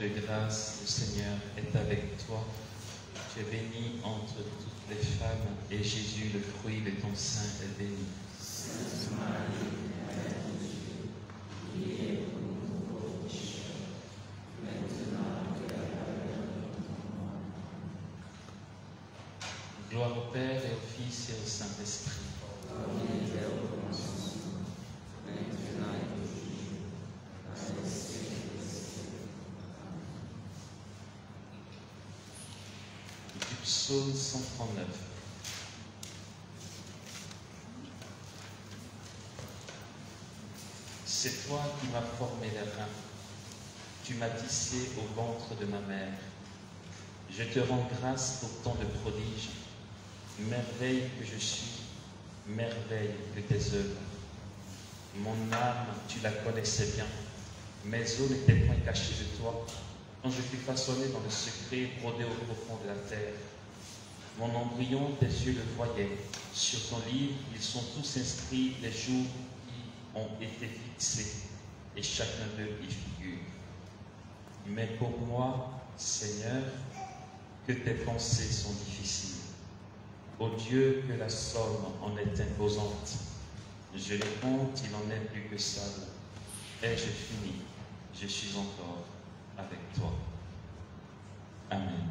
de grâce, le Seigneur est avec toi. Tu es bénie entre toutes les femmes, et Jésus, le fruit de ton sein, est béni. Sainte Marie, Mère de Dieu, priez pour nous pauvres pécheurs, maintenant et à l'heure de notre mort. Gloire au Père et au Fils et au Saint-Esprit. Comme il était au commencement, maintenant et toujours, à les siècles des siècles. Du psaume 139. C'est toi qui m'as formé les reins, tu m'as tissé au ventre de ma mère. Je te rends grâce pour tant de prodiges, merveille que je suis, merveille que tes œuvres. Mon âme, tu la connaissais bien, mes os n'étaient point cachés de toi, quand je fus façonné dans le secret, brodé au profond de la terre. Mon embryon, tes yeux le voyaient, sur ton livre, ils sont tous inscrits les jours qui ont été fixés, et chacun d'eux y figure. Mais pour moi, Seigneur, que tes pensées sont difficiles. Ô Dieu, que la somme en est imposante. Je les compte, il en est plus que sable. Et je finis, je suis encore avec toi. Amen.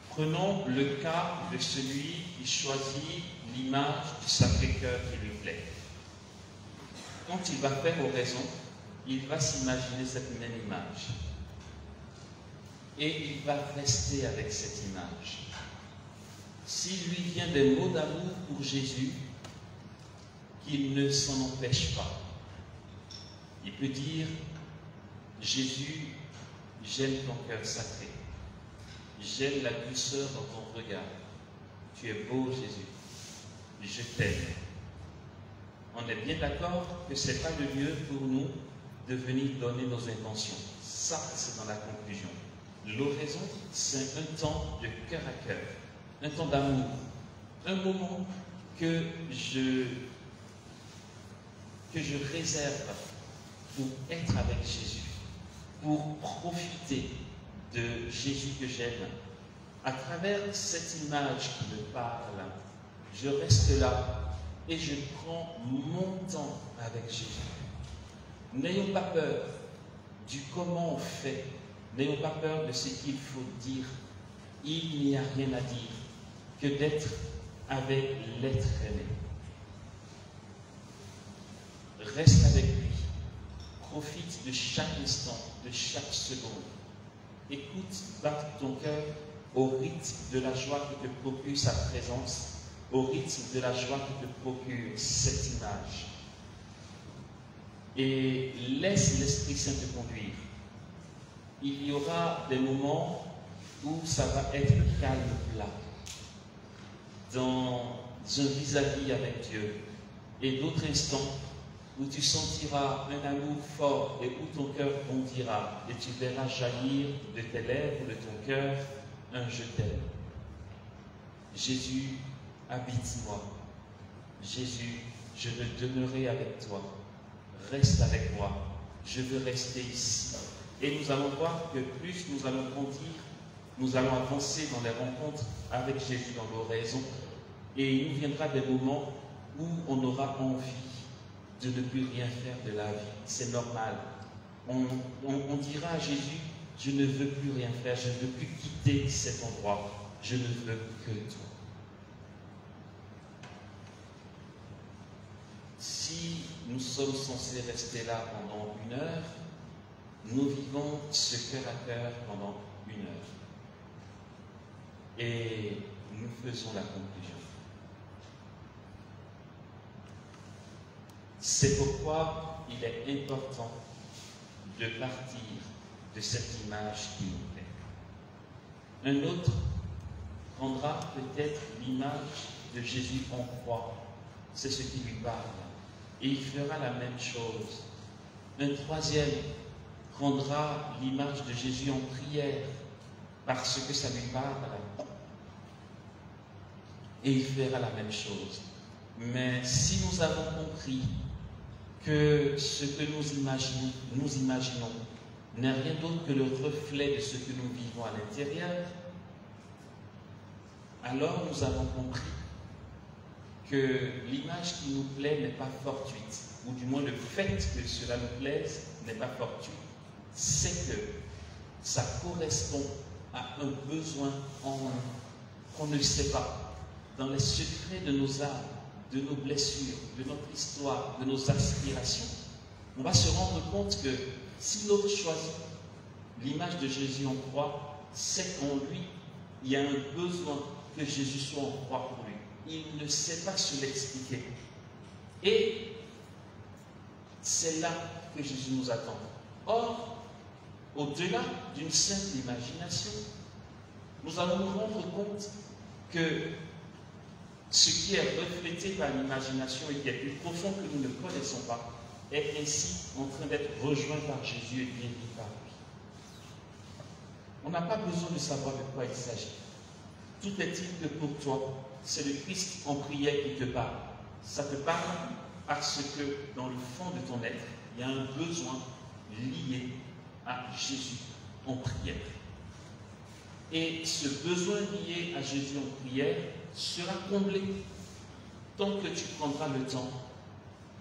Prenons le cas de celui qui choisit l'image du Sacré-Cœur qui lui plaît. Quand il va faire oraison, il va s'imaginer cette même image. Et il va rester avec cette image. S'il lui vient des mots d'amour pour Jésus, qu'il ne s'en empêche pas. Il peut dire, Jésus, j'aime ton cœur sacré. J'aime la douceur dans ton regard. Tu es beau, Jésus. Je t'aime. On est bien d'accord que ce n'est pas le lieu pour nous de venir donner nos intentions. Ça, c'est dans la conclusion. L'oraison, c'est un temps de cœur à cœur, un temps d'amour, un moment que je réserve pour être avec Jésus, pour profiter de Jésus que j'aime. À travers cette image qui me parle, je reste là et je prends mon temps avec Jésus. N'ayons pas peur du comment on fait, n'ayons pas peur de ce qu'il faut dire. Il n'y a rien à dire que d'être avec l'être aimé. Reste avec lui, profite de chaque instant, de chaque seconde. Écoute battre ton cœur au rythme de la joie que te procure sa présence, au rythme de la joie que te procure cette image. Et laisse l'Esprit Saint te conduire. Il y aura des moments où ça va être calme plat, dans un vis-à-vis avec Dieu, et d'autres instants où tu sentiras un amour fort et où ton cœur bondira, et tu verras jaillir de tes lèvres, de ton cœur, un je t'aime. Jésus, habite-moi. Jésus, je veux demeurer avec toi. Reste avec moi. Je veux rester ici. Et nous allons voir que plus nous allons grandir, nous allons avancer dans les rencontres avec Jésus dans l'oraison. Et il nous viendra des moments où on aura envie de ne plus rien faire de la vie. C'est normal. On dira à Jésus, je ne veux plus rien faire, je ne veux plus quitter cet endroit. Je ne veux que toi. Si nous sommes censés rester là pendant 1 heure, nous vivons ce cœur à cœur pendant 1 heure. Et nous faisons la conclusion. C'est pourquoi il est important de partir de cette image qui nous plaît. Un autre prendra peut-être l'image de Jésus en croix. C'est ce qui lui parle. Et il fera la même chose. Un troisième prendra l'image de Jésus en prière parce que ça lui parle. Et il fera la même chose. Mais si nous avons compris que ce que nous imaginons n'est rien d'autre que le reflet de ce que nous vivons à l'intérieur, alors nous avons compris que l'image qui nous plaît n'est pas fortuite, ou du moins le fait que cela nous plaise n'est pas fortuit, c'est que ça correspond à un besoin en nous qu'on ne sait pas, dans les secrets de nos âmes, de nos blessures, de notre histoire, de nos aspirations. On va se rendre compte que si l'autre choisit l'image de Jésus en croix, c'est qu'en lui, il y a un besoin que Jésus soit en croix pour lui. Il ne sait pas se l'expliquer. Et c'est là que Jésus nous attend. Or, au-delà d'une simple imagination, nous allons nous rendre compte que ce qui est reflété par l'imagination et qui est plus profond que nous ne connaissons pas est ainsi en train d'être rejoint par Jésus et guéri par lui. On n'a pas besoin de savoir de quoi il s'agit. Tout est-il que pour toi, c'est le Christ en prière qui te parle. Ça te parle parce que dans le fond de ton être, il y a un besoin lié à Jésus en prière. Et ce besoin lié à Jésus en prière sera comblé tant que tu prendras le temps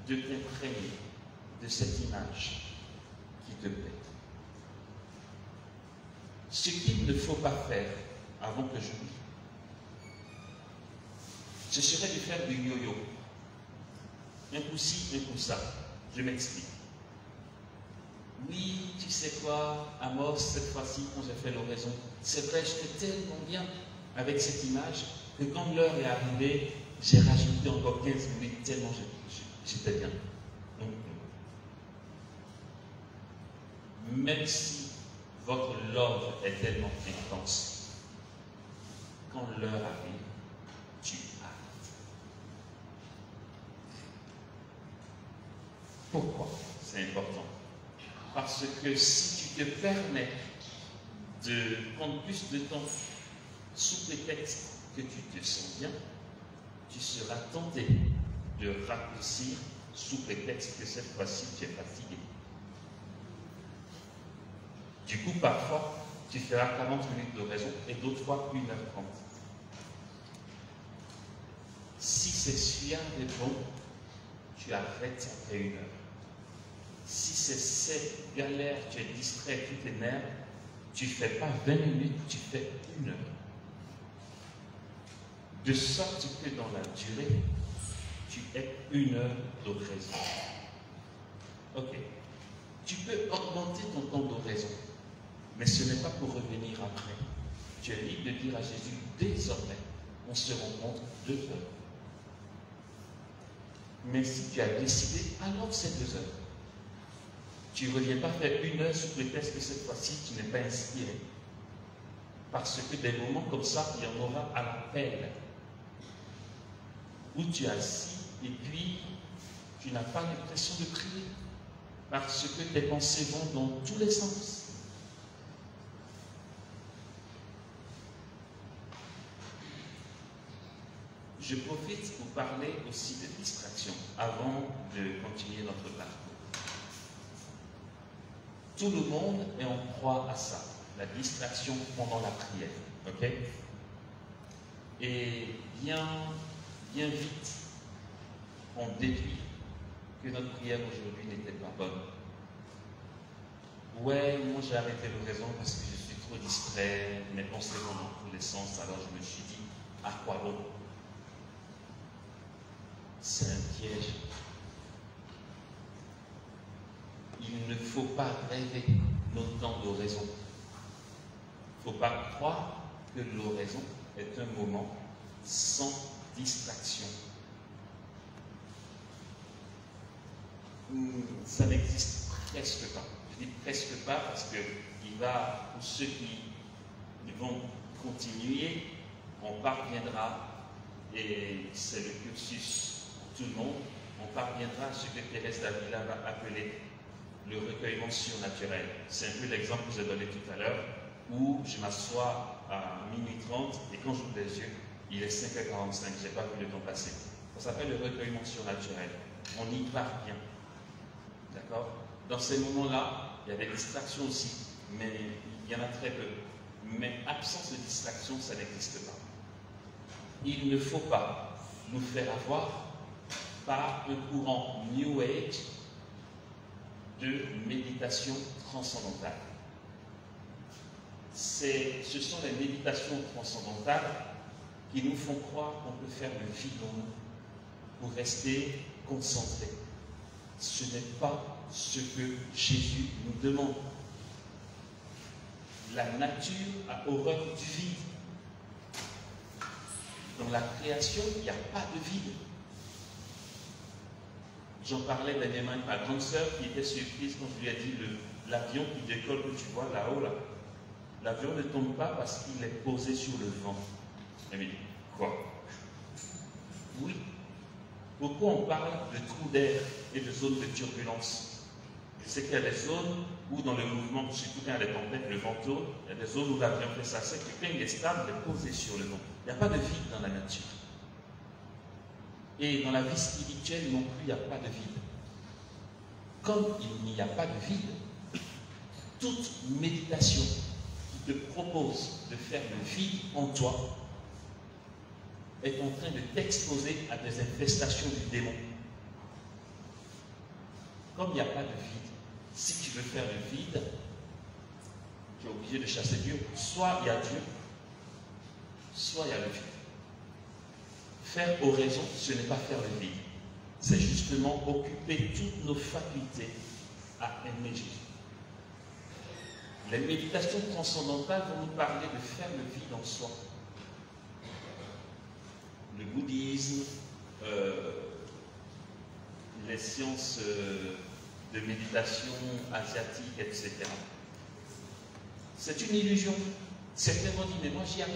de t'imprégner de cette image qui te plaît. Ce qu'il ne faut pas faire avant que j'oublie, ce serait de faire du yo-yo. Un coup ci, un coup ça. Je m'explique. Oui, tu sais quoi, Amos, cette fois-ci, quand j'ai fait l'oraison, c'est vrai, j'étais tellement bien avec cette image que quand l'heure est arrivée, j'ai rajouté encore 15 minutes tellement j'étais bien. Donc, même si votre love est tellement intense, quand l'heure arrive, tu arrêtes. Pourquoi c'est important? Parce que si tu te permets de prendre plus de temps sous prétexte que tu te sens bien, tu seras tenté de raccourcir sous prétexte que cette fois-ci tu es fatigué. Du coup, parfois, tu feras 40 minutes de raison et d'autres fois 1h30. Si c'est suave et bon, tu arrêtes après 1 heure. Si c'est cette galère, tu es distrait, tu t'énerves, tu ne fais pas 20 minutes, tu fais 1 heure. De sorte que dans la durée, tu es 1 heure d'oraison. Ok. Tu peux augmenter ton temps d'oraison, mais ce n'est pas pour revenir après. Tu es libre de dire à Jésus, désormais, on se rencontre 2 heures. Mais si tu as décidé, alors c'est 2 heures. Tu ne reviens pas faire 1 heure sous prétexte que cette fois-ci, tu n'es pas inspiré. Parce que des moments comme ça, il y en aura à l'appel. Où tu es assis et puis tu n'as pas l'impression de prier. Parce que tes pensées vont dans tous les sens. Je profite pour parler aussi de distraction avant de continuer notre parcours. Tout le monde est en proie à ça, la distraction pendant la prière. Ok? Et bien vite, on déduit que notre prière aujourd'hui n'était pas bonne. Ouais, moi j'ai arrêté l'oraison parce que je suis trop distrait, mes pensées vont dans tous les sens, alors je me suis dit, à quoi bon? C'est un piège. Il ne faut pas rêver notre temps d'oraison. Il ne faut pas croire que l'oraison est un moment sans distraction. Ça n'existe presque pas. Je dis presque pas parce que pour ceux qui vont continuer, on parviendra, et c'est le cursus pour tout le monde, on parviendra à ce que Thérèse d'Avila va appeler le recueillement surnaturel. C'est un peu l'exemple que j'ai donné tout à l'heure, où je m'assois à 12h30 et quand j'ouvre les yeux, il est 5h45, je n'ai pas vu le temps passer. Ça s'appelle le recueillement surnaturel. On y parvient. D'accord? Dans ces moments-là, il y a des distractions aussi, mais il y en a très peu. Mais absence de distraction, ça n'existe pas. Il ne faut pas nous faire avoir par un courant New Age de méditation transcendantale. Ce sont les méditations transcendantales qui nous font croire qu'on peut faire le vide en nous pour rester concentré. Ce n'est pas ce que Jésus nous demande. La nature a horreur du vide. Dans la création, il n'y a pas de vide. J'en parlais dernièrement avec ma grande sœur qui était surprise quand je lui ai dit l'avion qui décolle que tu vois là-haut, là. L'avion ne tombe pas parce qu'il est posé sur le vent. Elle me dit, quoi? Oui. Pourquoi on parle de trous d'air et de zones de turbulence? C'est qu'il y a des zones où dans le mouvement, surtout quand il y a des tempêtes, le vent tourne, il y a des zones où l'avion fait ça. C'est que quand il est stable, il est posé sur le vent. Il n'y a pas de vide dans la nature. Et dans la vie spirituelle non plus, il n'y a pas de vide. Comme il n'y a pas de vide, toute méditation qui te propose de faire le vide en toi est en train de t'exposer à des infestations du démon. Comme il n'y a pas de vide, si tu veux faire le vide, tu es obligé de chasser Dieu. Soit il y a Dieu, soit il y a le vide. Faire oraison, ce n'est pas faire le vide. C'est justement occuper toutes nos facultés à aimer Jésus. Les méditations transcendantales vont nous parler de faire le vide en soi. Le bouddhisme, les sciences de méditation asiatique, etc. C'est une illusion. Certains vont dire, mais moi j'y arrive.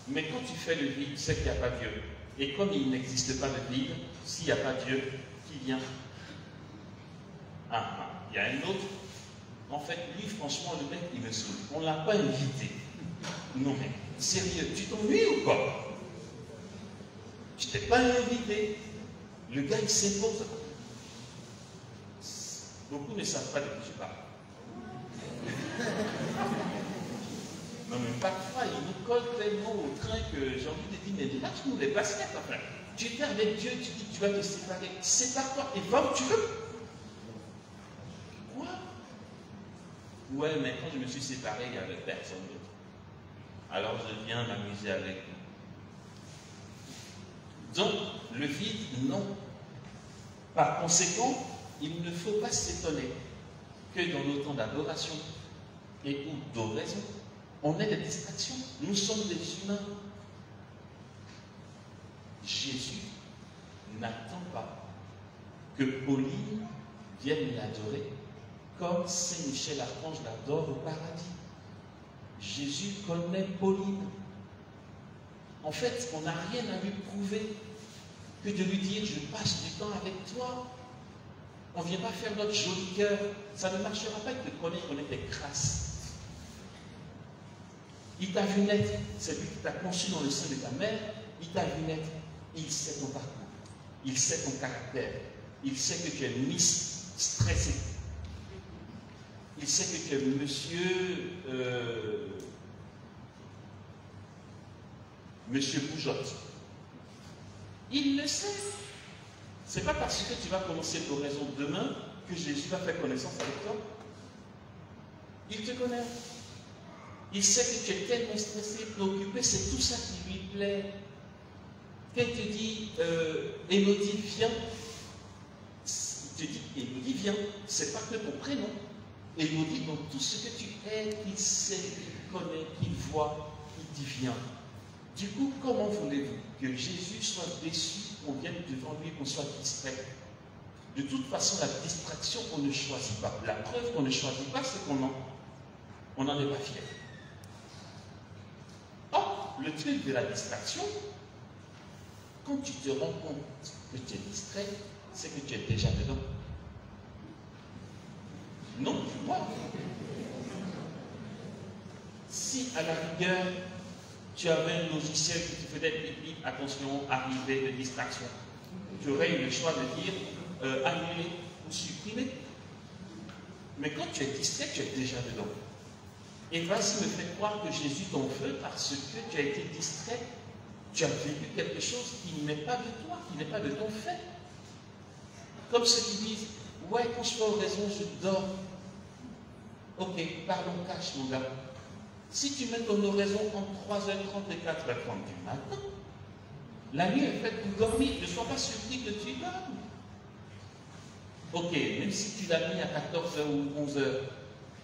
Mais quand tu fais le vide, c'est qu'il n'y a pas Dieu. Et comme il n'existe pas de vide, s'il n'y a pas Dieu, qui vient? Il y a un autre. En fait, lui, franchement, le mec, il me saoule. On ne l'a pas invité. Non, mais sérieux, tu t'ennuies ou quoi? Je ne t'ai pas invité. Le gars, il s'impose. Beaucoup ne savent pas de qui je parle. Non, mais parfois, il nous colle tellement au train que j'ai envie de dire, mais lâche-nous les baskets, enfin. Tu étais avec Dieu, tu dis que tu vas te séparer. Sépare-toi et va où tu veux. Quoi? Ouais, mais quand je me suis séparé, il n'y avait personne d'autre. Alors je viens m'amuser avec vous. Donc, le vide, non. Par conséquent, il ne faut pas s'étonner que dans nos temps d'adoration et ou d'oraison, on ait des distractions. Nous sommes des humains. Jésus n'attend pas que Pauline vienne l'adorer comme Saint Michel Archange l'adore au paradis. Jésus connaît Pauline. En fait, on n'a rien à lui prouver que de lui dire je passe du temps avec toi. On ne vient pas faire notre joli cœur. Ça ne marchera pas, il te connaît, il connaît tes crasses. Il t'a vu naître, c'est lui qui t'a conçu dans le sein de ta mère, il t'a vu naître, il sait ton parcours, il sait ton caractère, il sait que tu es Miss stressé, il sait que tu es Monsieur Boujotte. Il le sait. C'est pas parce que tu vas commencer l'oraison demain que Jésus va faire connaissance avec toi. Il te connaît. Il sait que tu es tellement stressé, préoccupé, c'est tout ça qui lui plaît. Quand il te dit, Élodie, viens, il te dit, Élodie, viens, c'est pas que ton prénom. Élodie, dans tout ce que tu es, il sait, il connaît, il voit, il dit, viens. Du coup, comment voulez-vous que Jésus soit déçu, qu'on vienne devant lui, qu'on soit distrait? De toute façon, la distraction, on ne choisit pas. La preuve qu'on ne choisit pas, c'est qu'on n'en est pas fier. Or, le truc de la distraction, quand tu te rends compte que tu es distrait, c'est que tu es déjà dedans. Non, tu vois. Si à la rigueur, Tu avais un logiciel qui te faisait bip, attention, arrivée de distraction. Tu aurais eu le choix de dire annuler ou supprimer. Mais quand tu es distrait, tu es déjà dedans. Et vas-y me faire croire que Jésus t'en veut parce que tu as été distrait. Tu as vécu quelque chose qui n'est pas de toi, qui n'est pas de ton fait. Comme ceux qui disent, ouais, quand je fais oraison, je dors. Ok, parlons cash, mon gars. Si tu mets ton oraison entre 3h30 et 4h30 du matin, la nuit est faite pour dormir. Ne sois pas surpris que tu dormes. Ok, même si tu l'as mis à 14h ou 11h,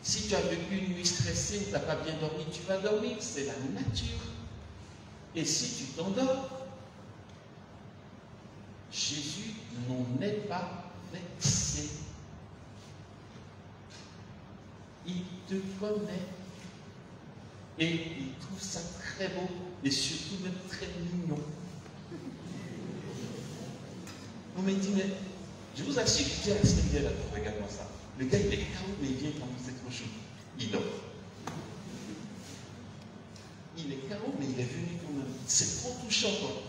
si tu as vécu une nuit stressée ou tu n'as pas bien dormi, tu vas dormir. C'est la nature. Et si tu t'endors, Jésus n'en est pas vexé. Il te connaît. Et il trouve ça très beau et surtout même très mignon. On me dit, mais je vous assure, je dis à la semaine dernière, regarde-moi ça. Le gars, il est KO, mais il vient quand c'est trop chaud. Il dort. Il est KO, mais il est venu quand même. C'est trop touchant, quoi.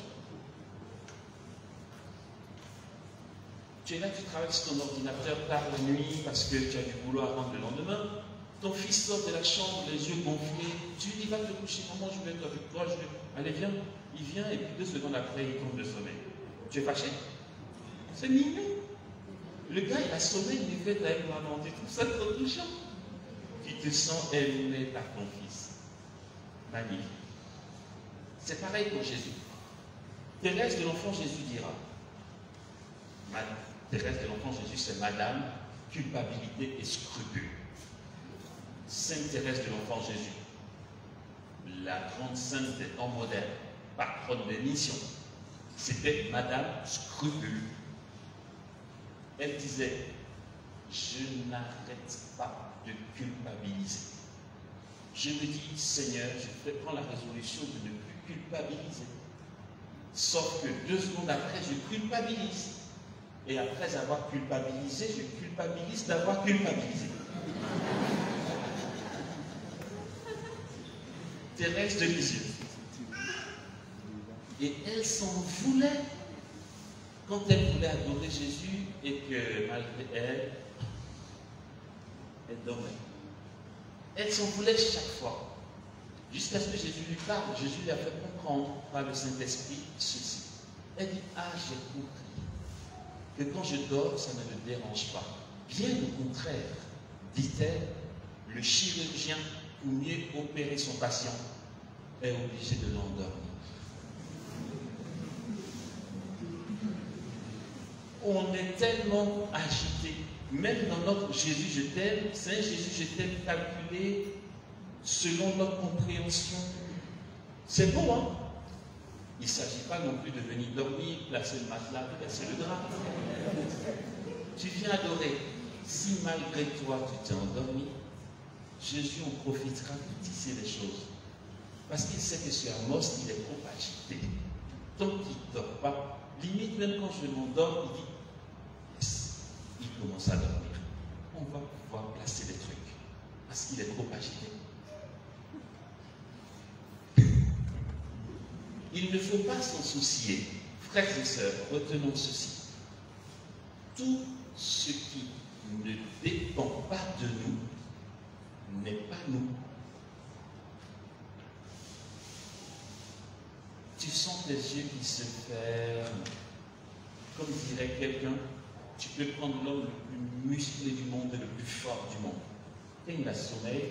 Tu es là, tu travailles sur ton ordinateur tard la nuit parce que tu as du boulot à rendre le lendemain. Ton fils sort de la chambre, les yeux gonflés. Tu lui dis, va te coucher, maman, je vais être avec toi. Allez, viens. Il vient et puis 2 secondes après, il tombe de sommeil. Tu es fâché? C'est mignon. Le gars, il a sommeil, il est fait avec maman. Tu trouves ça trop touchant? Tu te sens aimé par ton fils. Magnifique. C'est pareil pour Jésus. Thérèse de l'enfant Jésus dira. Thérèse de l'enfant Jésus, c'est Madame, culpabilité et scrupule. Sainte Thérèse de l'enfant Jésus, la grande sainte des temps modernes, patronne de mission, c'était Madame Scrupule. Elle disait, je n'arrête pas de culpabiliser. Je me dis, Seigneur, je prends la résolution de ne plus culpabiliser. Sauf que 2 secondes après, je culpabilise. Et après avoir culpabilisé, je culpabilise d'avoir culpabilisé. Thérèse de Lisieux. Et elle s'en voulait quand elle voulait adorer Jésus et que malgré elle, elle dormait. Elle s'en voulait chaque fois. Jusqu'à ce que Jésus lui parle, Jésus lui a fait comprendre par le Saint-Esprit ceci. Elle dit, ah, j'ai compris que quand je dors, ça ne me dérange pas. Bien au contraire, dit-elle, le chirurgien, pour mieux opérer son patient, est obligé de l'endormir. On est tellement agité, même dans notre Jésus, je t'aime, Saint Jésus, je t'aime calculé selon notre compréhension. C'est beau, hein? Il ne s'agit pas non plus de venir dormir, placer le matelas, placer le drap. Tu viens adorer. Si malgré toi tu t'es endormi, Jésus en profitera pour tisser les choses. Parce qu'il sait que sur Amos, il est trop agité. Tant qu'il ne dort pas, limite même quand je m'endors, il dit, yes, il commence à dormir. On va pouvoir placer des trucs. Parce qu'il est trop agité. Il ne faut pas s'en soucier. Frères et sœurs, retenons ceci. Tout ce qui ne dépend pas de nous n'est pas nous. Tu sens tes yeux qui se ferment. Comme dirait quelqu'un, tu peux prendre l'homme le plus musclé du monde et le plus fort du monde. Et il a sommeil,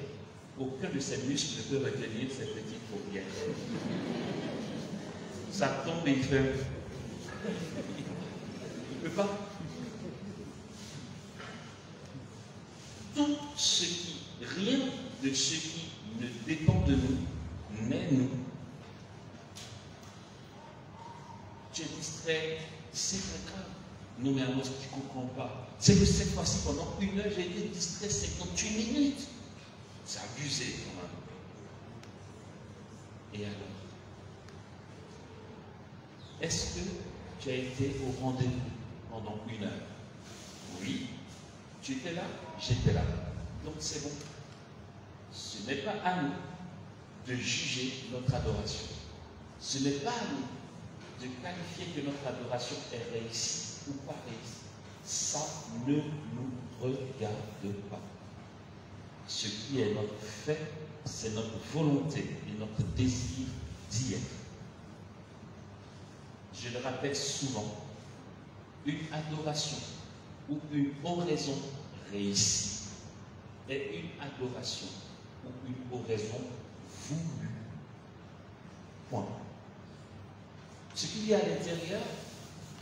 aucun de ses muscles ne peut retenir ses petites paupières. Ça tombe et il fait. Il ne peut pas. Tout ce qui, rien de ce qui ne dépend de nous n'est nous. Tu es distrait, c'est pas grave. Non mais Amos, tu ne comprends pas. C'est que cette fois-ci, pendant 1 heure, j'ai été distrait 58 minutes. C'est abusé quand même. Et alors? Est-ce que tu as été au rendez-vous pendant 1 heure? Oui. Tu étais là? J'étais là. Donc c'est bon. Ce n'est pas à nous. de juger notre adoration. Ce n'est pas à nous de qualifier que notre adoration est réussie ou pas réussie. Ça ne nous regarde pas. Ce qui est notre fait, c'est notre volonté et notre désir d'y être. Je le rappelle souvent, une adoration ou une oraison réussie est une adoration ou une oraison voulue. Point. Ce qu'il y a à l'intérieur,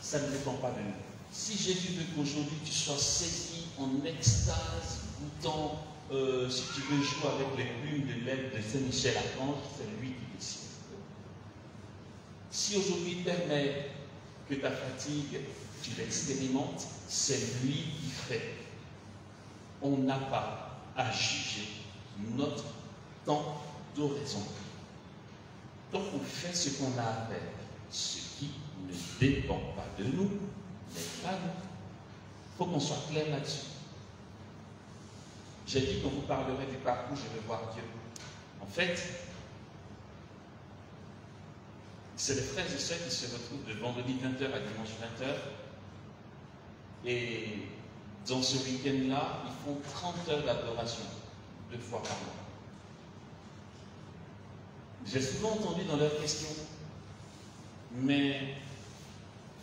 ça ne dépend pas de nous. Si Jésus veut qu'aujourd'hui tu sois saisi en extase, goûtant, si tu veux jouer avec les plumes de l'aile de Saint-Michel-Archange, c'est lui qui décide. Si aujourd'hui il permet que ta fatigue, tu l'expérimentes, c'est lui qui fait. On n'a pas à juger notre temps d'oraison. Donc on fait ce qu'on a à faire. Ce qui ne dépend pas de nous n'est pas nous. Il faut qu'on soit clair là-dessus. J'ai dit qu'on vous parlerait du parcours, je vais voir Dieu. En fait, c'est les frères et sœurs qui se retrouvent de vendredi 20h à dimanche 20h. Et dans ce week-end-là, ils font 30 heures d'adoration, 2 fois par mois. J'ai souvent entendu dans leurs questions, mais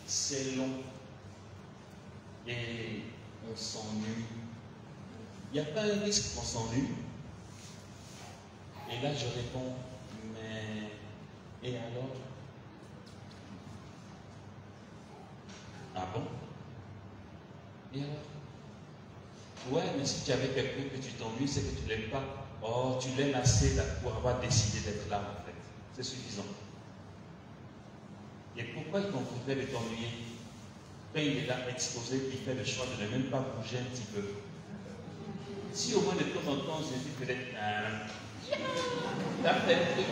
c'est long et on s'ennuie. Il n'y a pas un risque qu'on s'ennuie. Et là, je réponds, mais et alors? Ah bon? Et alors? Ouais, mais si tu avais quelqu'un que tu t'ennuies, c'est que tu ne l'aimes pas. Oh, tu l'aimes assez pour avoir décidé d'être là, en fait. C'est suffisant. Et pourquoi il t'envoudrait de t'ennuyer? Quand il est là exposé, il fait le choix de ne même pas bouger un petit peu. Si au moins de temps en temps, Jésus peut-être t'as fait le truc.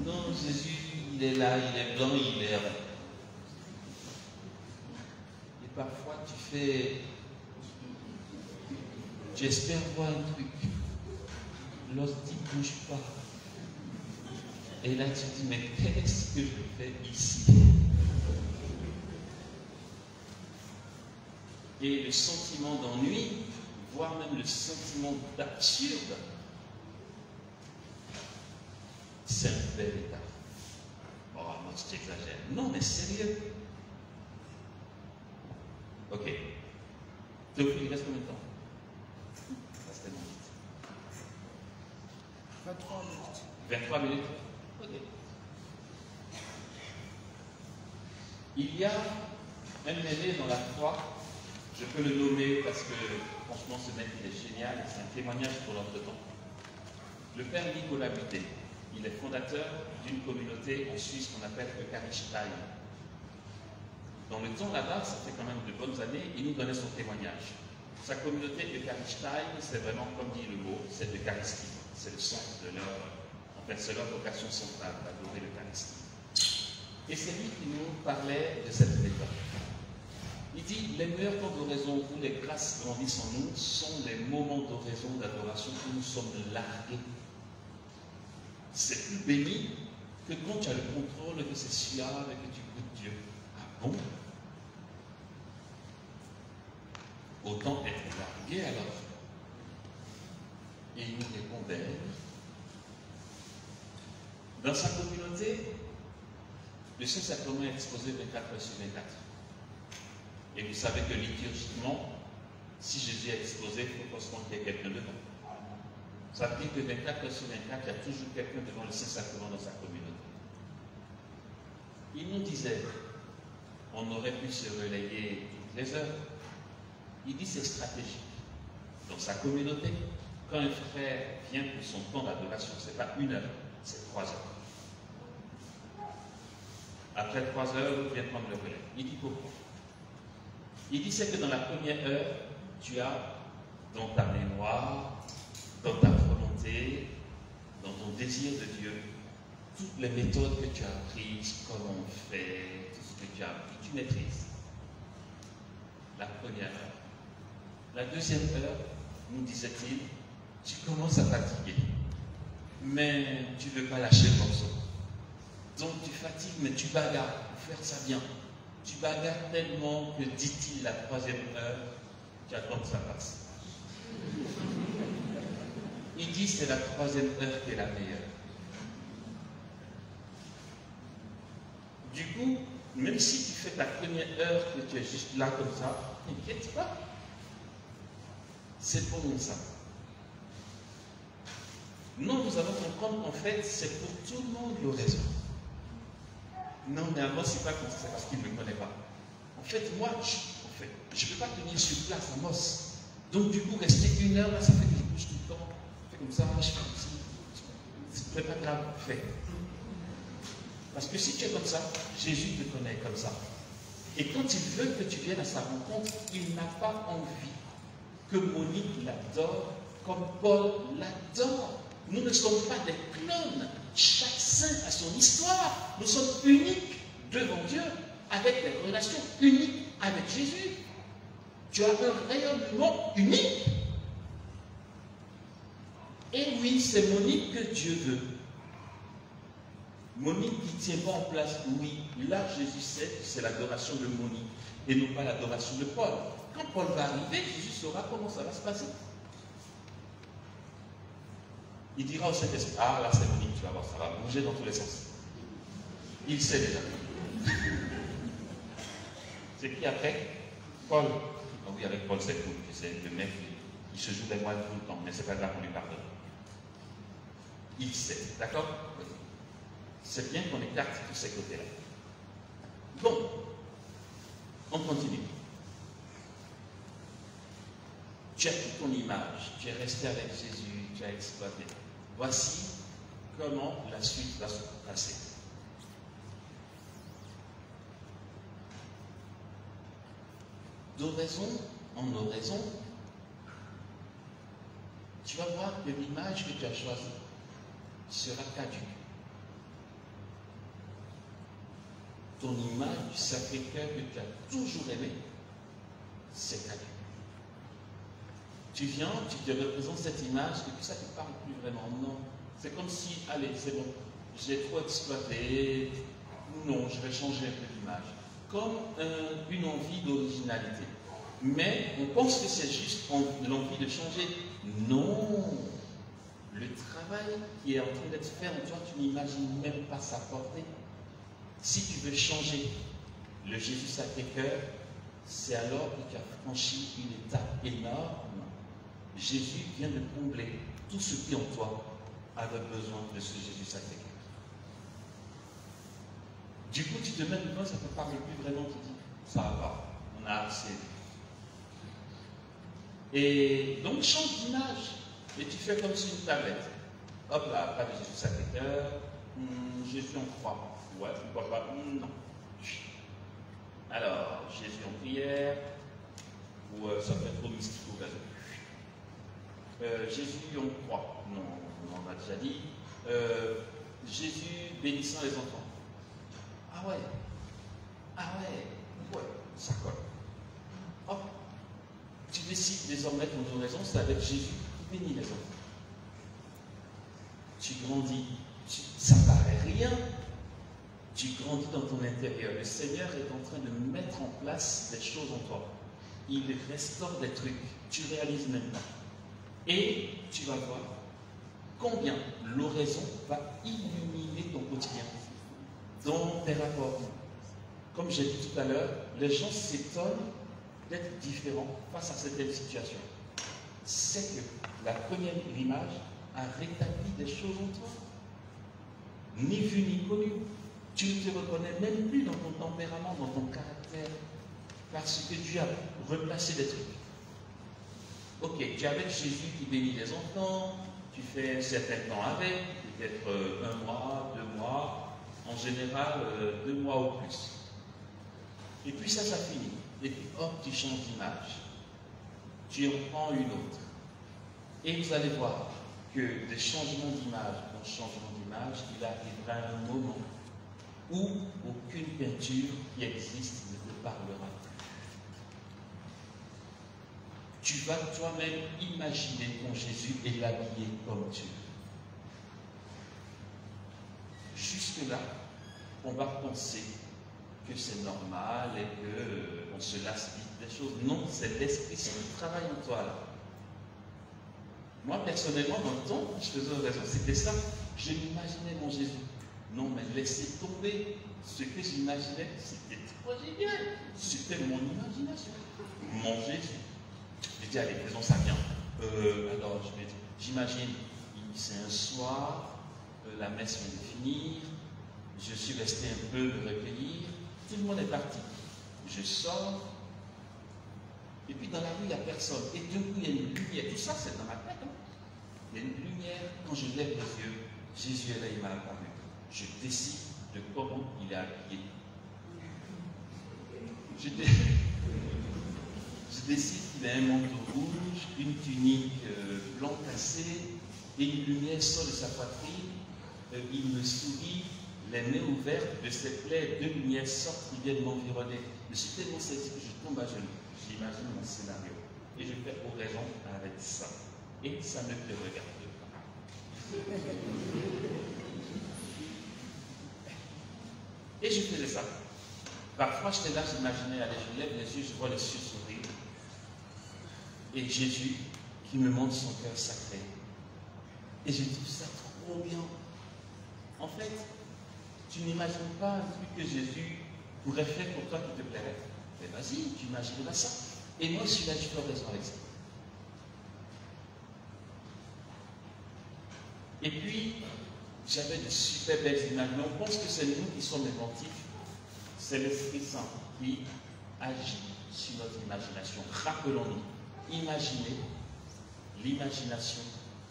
Non, Jésus, il est là, il est blanc, il est. Et parfois, tu espères voir un truc. L'hostie ne bouge pas. Et là, tu te dis, mais qu'est-ce que je fais ici? Et le sentiment d'ennui, voire même le sentiment d'absurde, c'est un bel état. Oh, moi, je t'exagère. Non, mais sérieux. Ok. Donc, il reste combien de temps? Ça, c'était mon vite. 23 minutes. 23 minutes? Ok. Il y a un aîné dans la croix, je peux le nommer parce que franchement ce mec il est génial, c'est un témoignage pour notre temps. Le père Nicolas Buté, il est fondateur d'une communauté en Suisse qu'on appelle Eucharistie. Dans le temps là-bas, ça fait quand même de bonnes années, il nous donnait son témoignage. Sa communauté Eucharistie, c'est vraiment comme dit le mot, c'est l'Eucharistie. C'est le sens de leur, en fait, c'est leur vocation centrale, d'adorer l'Eucharistie. Et c'est lui qui nous parlait de cette méthode. Il dit, les meilleurs temps d'oraison où les grâces grandissent en nous sont les moments d'oraison, d'adoration où nous sommes largués. C'est plus béni que quand tu as le contrôle, que c'est suave et que tu goûtes Dieu. Ah bon? Autant être largué alors. Et il nous répondait, dans sa communauté, le Saint-Sacrement est exposé 24 heures sur 24. Et vous savez que liturgiquement, si Jésus est exposé, il faut forcément qu'il y ait quelqu'un devant. Ça veut dire que 24 heures sur 24, il y a toujours quelqu'un devant le Saint-Sacrement dans sa communauté. Il nous disait, on aurait pu se relayer toutes les heures. Il dit c'est stratégique. Dans sa communauté, quand un frère vient pour son temps d'adoration, ce n'est pas 1 heure, c'est 3 heures. Après 3 heures, il vient prendre le relais. Il dit pourquoi? Il dit c'est que dans la première heure, tu as dans ta mémoire, dans ta volonté, dans ton désir de Dieu, toutes les méthodes que tu as apprises, comment on fait, tout ce que tu as appris, tu maîtrises. La première heure. La deuxième heure, nous disait-il, tu commences à fatiguer. mais tu ne veux pas lâcher le morceau. Donc tu fatigues, mais tu bagarres pour faire ça bien. Tu bagarres tellement que, dit-il, la 3e heure, tu attends que ça passe. Il dit c'est la 3e heure qui est la meilleure. Du coup, même si tu fais ta première heure que tu es juste là comme ça, t'inquiète pas. C'est pour nous ça. Non, nous allons comprendre qu'en fait, c'est pour tout le monde l'oraison. Non, mais Amos, c'est pas comme ça, c'est parce qu'il ne me connaît pas. En fait, moi, je ne peux pas tenir sur place, Amos. Donc, du coup, rester 1 heure, là, ça fait que je bouge tout le temps. Je fais comme ça, je fais comme ça. C'est pas grave, fais. Parce que si tu es comme ça, Jésus te connaît comme ça. Et quand il veut que tu viennes à sa rencontre, il n'a pas envie que Monique l'adore comme Paul l'adore. Nous ne sommes pas des clones. Chaque saint a son histoire. Nous sommes uniques devant Dieu, avec des relations uniques avec Jésus. Tu as un rayonnement unique. Et oui, c'est Monique que Dieu veut. Monique qui ne tient pas en place, oui, là Jésus sait que c'est l'adoration de Monique et non pas l'adoration de Paul. Quand Paul va arriver, Jésus saura comment ça va se passer. Il dira au Saint-Esprit, ah là c'est Monique, tu vas voir, ça va bouger dans tous les sens. Il sait déjà. C'est qui après? Paul. Ah oui, avec Paul c'est cool, tu sais, le mec, il se joue des moines tout le temps, mais c'est pas grave, on lui pardonne. Il sait, d'accord? Oui. C'est bien qu'on écarte tous ces côtés-là. Bon, on continue. Tu as pris ton image, tu es resté avec Jésus, tu as exploité. Voici comment la suite va se passer. D'oraison en oraison, tu vas voir que l'image que tu as choisie sera caduque. Ton image du Sacré-Cœur que tu as toujours aimé, c'est caduque. Tu viens, tu te représentes cette image et puis ça ne te parle plus vraiment. Non. C'est comme si, allez, c'est bon, j'ai trop exploité. Non, je vais changer un peu d'image. Comme une envie d'originalité. Mais on pense que c'est juste l'envie de changer. Non. Le travail qui est en train d'être fait en toi, tu n'imagines même pas sa portée. Si tu veux changer le Jésus Sacré-Cœur, c'est alors que tu as franchi une étape énorme. Jésus vient de combler tout ce qui en toi avait besoin de ce Jésus Sacré-Cœur. Du coup, tu te mets devant, ça ne te parle plus vraiment, tu dis, ça va, on a assez. Et donc, change d'image. Et tu fais comme sur une tablette. Hop là, pas de Jésus Sacré-Cœur, Jésus en croix. Ouais, pourquoi pas? Non. Alors, Jésus en prière, ou ça peut être trop mystique au cas où. Jésus en croix. Non, on a déjà dit. Jésus bénissant les enfants. Ah ouais. Ah ouais. Ouais, ça colle. Hop. Tu décides désormais ton oraison, c'est avec Jésus qui bénit les enfants. Tu grandis. Ça paraît rien. Tu grandis dans ton intérieur. Le Seigneur est en train de mettre en place des choses en toi. Il restaure des trucs. Tu réalises même pas. Et tu vas voir combien l'oraison va illuminer ton quotidien, dans tes rapports. Comme j'ai dit tout à l'heure, les gens s'étonnent d'être différents face à certaines situations. C'est que la première image a rétabli des choses en toi. Ni vu ni connu. Tu ne te reconnais même plus dans ton tempérament, dans ton caractère, parce que Dieu a replacé des trucs. Ok, tu es avec Jésus qui bénit les enfants, tu fais un certain temps avec, peut-être 1 mois, 2 mois, en général 2 mois ou plus. Et puis ça finit. Et puis hop, tu changes d'image. Tu en prends une autre. Et vous allez voir que des changements d'image en changement d'image, il arrivera un moment où aucune peinture qui existe ne te parlera plus. Tu vas toi-même imaginer ton Jésus et l'habiller comme Dieu. jusque-là, on va penser que c'est normal et qu'on se lasse vite des choses. Non, c'est l'Esprit Saint qui travaille en toi là. Moi, personnellement, dans le temps, je faisais raison. C'était ça. Je m'imaginais mon Jésus. Non, mais laissez tomber. Ce que j'imaginais, c'était trop génial. C'était mon imagination. Mon Jésus. J'ai dit, allez, faisons ça bien. Alors, j'imagine, c'est un soir, la messe vient de finir, je suis resté un peu me recueillir, tout le monde est parti. Je sors, et puis dans la rue, il n'y a personne. Et d'un coup, il y a une lumière. Tout ça, c'est dans ma tête. Hein. Il y a une lumière. Quand je lève les yeux, Jésus est là, il m'a apparu. Je décide de comment il est habillé. Je décide qu'il a un manteau rouge, une tunique blanc cassé, et une lumière sort de sa poitrine. Il me sourit, les mains ouvertes, de ses plaies, deux lumières sortent qui viennent m'environner. Je suis tellement saisi que je tombe à genoux. J'imagine mon scénario. Et je fais oraison avec ça. Et ça ne te regarde pas. Et je faisais ça. Parfois, j'étais là, j'imaginais, allez, je lève les yeux, je vois les cieux s'ouvrir. Et Jésus qui me montre son cœur sacré. Et je trouve ça trop bien. En fait, tu n'imagines pas un truc que Jésus pourrait faire pour toi qui te plairait. Mais vas-y, tu imagineras ça. Et moi, je suis là, je fais raison avec ça. Et puis, j'avais de super belles images. Mais on pense que c'est nous qui sommes inventifs. C'est l'Esprit Saint qui agit sur notre imagination. Rappelons-nous, imaginer, l'imagination,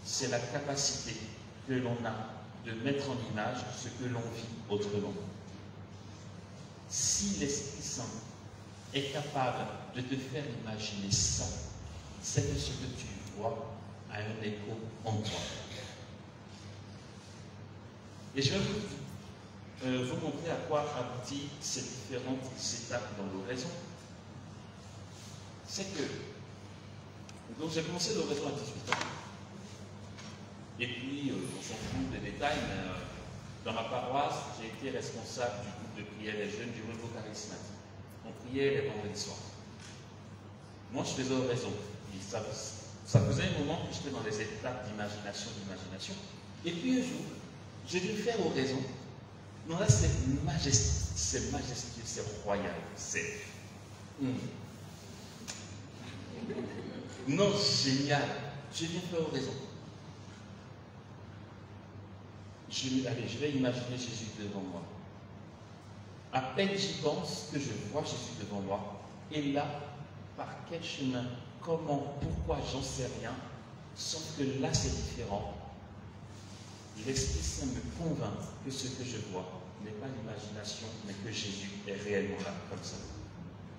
c'est la capacité que l'on a de mettre en image ce que l'on vit autrement. Si l'Esprit Saint est capable de te faire imaginer ça, c'est que ce que tu vois a un écho en toi. Et je vais vous montrer à quoi aboutit ces différentes étapes dans l'oraison. C'est que, donc j'ai commencé l'oraison à 18 ans. Et puis, on s'en fout des détails, mais dans ma paroisse, j'ai été responsable du groupe de prière des jeunes du renouveau charismatique. On priait les vendredis soirs. Moi, je faisais oraison. Ça faisait un moment que j'étais dans les étapes d'imagination. Et puis un jour, j'ai dû faire oraison. Non, là, c'est majestueux, c'est royal, c'est... Non, génial. Je viens faire oraison. Allez, je vais imaginer Jésus devant moi. À peine j'y pense que je vois Jésus devant moi. Et là, par quel chemin, comment, pourquoi, j'en sais rien. Sauf que là, c'est différent. L'Esprit Saint me convainc que ce que je vois n'est pas l'imagination, mais que Jésus est réellement là, comme ça.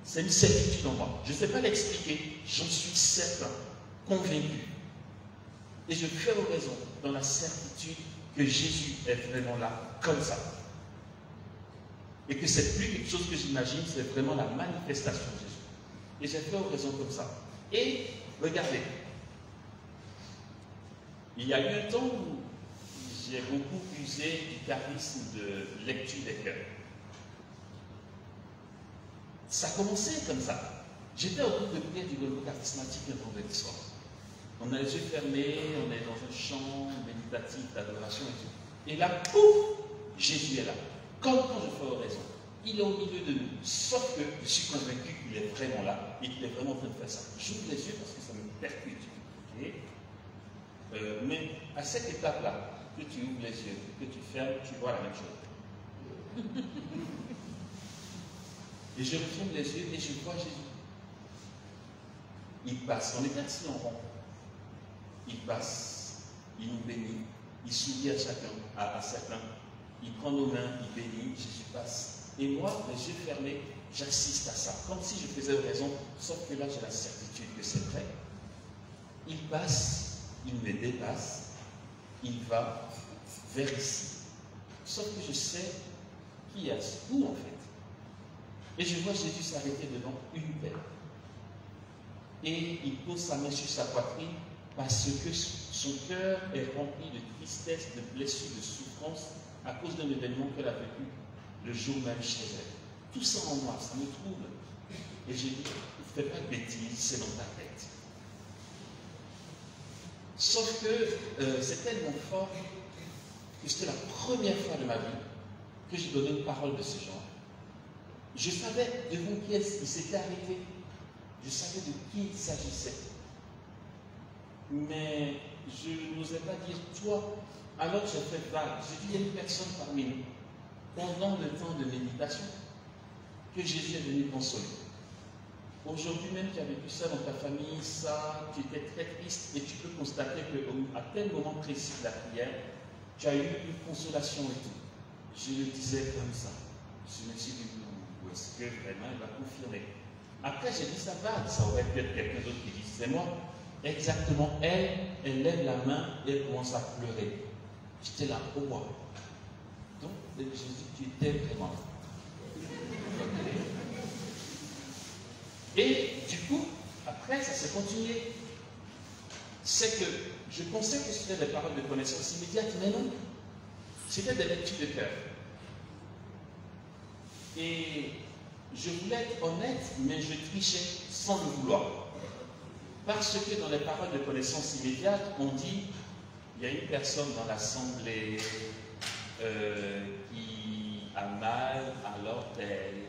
C'est une certitude en moi. Je ne sais pas l'expliquer, j'en suis certain, convaincu. Et je fais oraison dans la certitude que Jésus est vraiment là, comme ça. Et que c'est plus quelque chose que j'imagine, c'est vraiment la manifestation de Jésus. Et j'ai fait oraison comme ça. Et regardez, il y a eu un temps où j'ai beaucoup usé du charisme de lecture des cœurs. Ça commençait comme ça. J'étais au groupe de prière du renouveau charismatique un vendredi soir. On a les yeux fermés, on est dans un chant méditatif d'adoration et tout. Et là, pouf, Jésus est là. Comme quand je fais oraison. Il est au milieu de nous. Sauf que je suis convaincu qu'il est vraiment là et qu'il est vraiment en train de faire ça. J'ouvre les yeux parce que ça me percute. Okay? Mais à cette étape-là, que tu ouvres les yeux, que tu fermes, tu vois la même chose. Et je referme les yeux et je vois Jésus. Il passe. On est assis en rond. Il passe. Il nous bénit. Il sourit à chacun, à certains. Il prend nos mains, il bénit. Jésus passe. Et moi, les yeux fermés, j'assiste à ça. Comme si je faisais oraison, sauf que là, j'ai la certitude que c'est vrai. Il passe, il me dépasse, il va vers ici. Sauf que je sais qui est où en fait. Et je vois Jésus s'arrêter devant une paix. Et il pose sa main sur sa poitrine parce que son cœur est rempli de tristesse, de blessures, de souffrance. à cause d'un événement qu'elle a vécu le jour même chez elle. Tout ça en moi, ça me trouble. Et j'ai dit, ne fais pas de bêtises, c'est dans ta tête. Sauf que c'est tellement fort que c'était la première fois de ma vie que j'ai donné une parole de ce genre. Je savais devant qui il s'était arrêté. Je savais de qui il s'agissait. Mais je n'osais pas dire toi. Alors j'ai fait vague. J'ai dit, il y a une personne parmi nous, pendant le temps de méditation, que Jésus est venu consoler. Aujourd'hui même, tu as vécu ça dans ta famille, ça, tu étais très triste et tu peux constater qu'à tel moment précis de la prière, tu as eu une consolation et tout. Je le disais comme ça. Je me suis dit, où est-ce que vraiment il va confirmer? Après, j'ai dit, ça va, ça aurait pu être quelqu'un d'autre qui dit, c'est moi. Exactement, elle lève la main et elle commence à pleurer. J'étais là, oh wow. Donc, Jésus, tu étais vraiment. Et du coup, après, ça s'est continué. C'est que je pensais que c'était des paroles de connaissance immédiate, mais non. C'était des lectures de cœur. Et je voulais être honnête, mais je trichais sans le vouloir. Parce que dans les paroles de connaissance immédiate, on dit, il y a une personne dans l'assemblée qui a mal à l'orteil.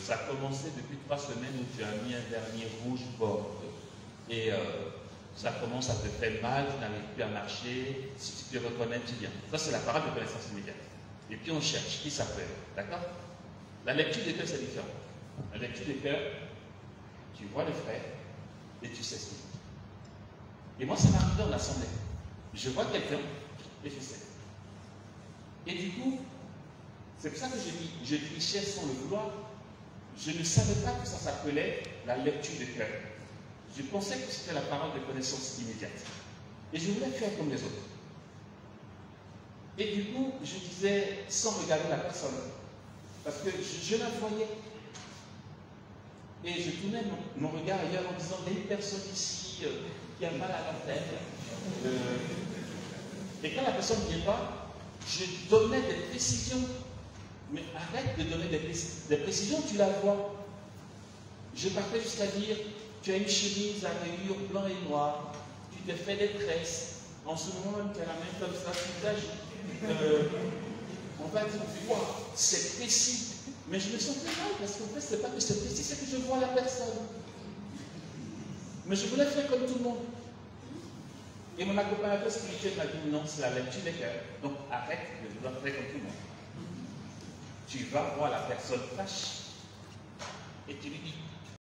Ça a commencé depuis 3 semaines où tu as mis un vernis rouge bord. Et ça commence à te faire mal, tu n'arrives plus à marcher. Si tu te reconnais, tu viens. Ça, c'est la parole de connaissance immédiate. Et puis on cherche qui ça peut être. D'accord? La lecture des cœurs, c'est différent. La lecture des cœurs, tu vois les frères et tu sais ce qu'il dit. Et moi, ça m'arrive dans l'assemblée. Je vois quelqu'un et je sais. Et du coup, c'est pour ça que je trichais sans le vouloir. Je ne savais pas que ça s'appelait la lecture de cœur. Je pensais que c'était la parole de connaissance immédiate. Et je voulais faire comme les autres. Et du coup, je disais sans regarder la personne. Parce que je la voyais. Et je tournais mon regard ailleurs en disant, il y a une personne ici qui a mal à la tête. Et quand la personne ne vient pas, je donnais des précisions. Mais arrête de donner des précisions, tu la vois. Je partais jusqu'à dire, tu as une chemise à rayures blanc et noir, tu t'es fait des tresses, en ce moment tu as la main comme ça, tu t'agites. On va dire, wow, c'est précis. Mais je me sentais mal parce qu'en fait, ce n'est pas que c'est précis, c'est que je vois la personne. Mais je voulais faire comme tout le monde. Et mon accompagnateur spirituel m'a dit, non, c'est la lecture des cœurs. Donc arrête de vouloir faire comme tout le monde. Tu vas voir la personne fâche et tu lui dis,